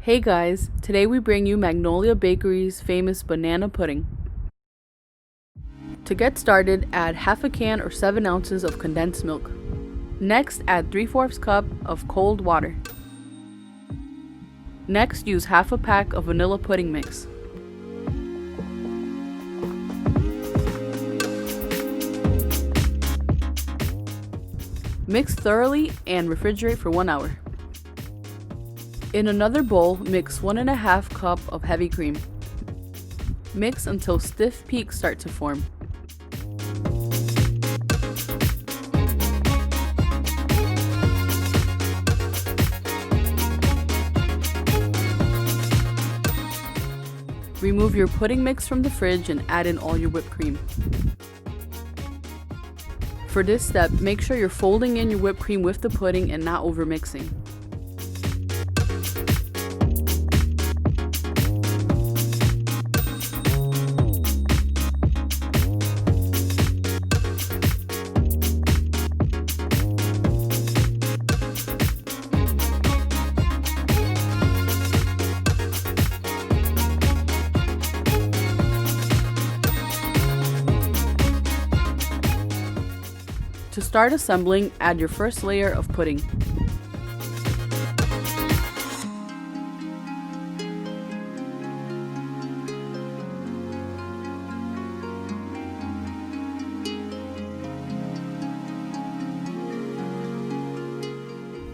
Hey guys, today we bring you Magnolia Bakery's famous banana pudding. To get started, add half a can or 7 ounces of condensed milk. Next, add 3/4 cup of cold water. Next, use half a pack of vanilla pudding mix. Mix thoroughly and refrigerate for 1 hour. In another bowl, mix 1½ cup of heavy cream. Mix until stiff peaks start to form. Remove your pudding mix from the fridge and add in all your whipped cream. For this step, make sure you're folding in your whipped cream with the pudding and not overmixing. To start assembling, add your first layer of pudding.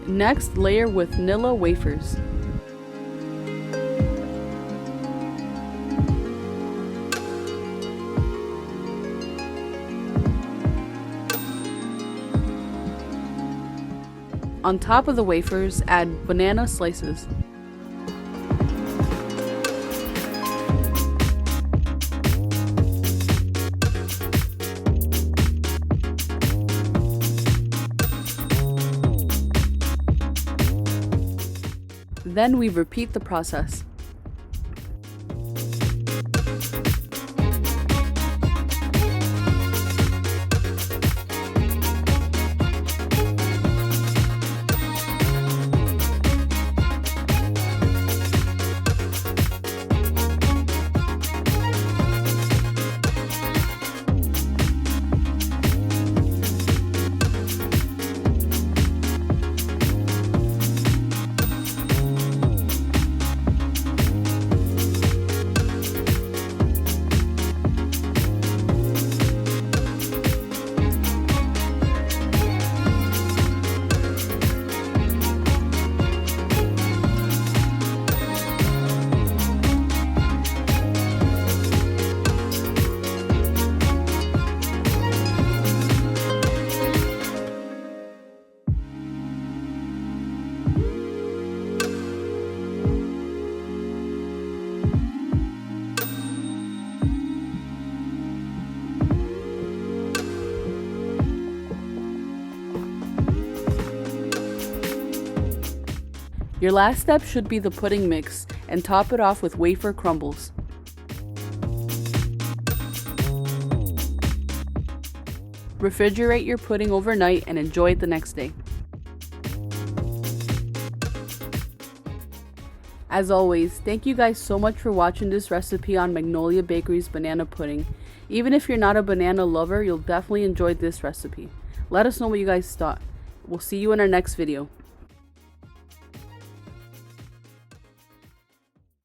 Next, layer with vanilla wafers. On top of the wafers, add banana slices. Then we repeat the process. Your last step should be the pudding mix, and top it off with wafer crumbles. Refrigerate your pudding overnight and enjoy it the next day. As always, thank you guys so much for watching this recipe on Magnolia Bakery's banana pudding. Even if you're not a banana lover, you'll definitely enjoy this recipe. Let us know what you guys thought. We'll see you in our next video.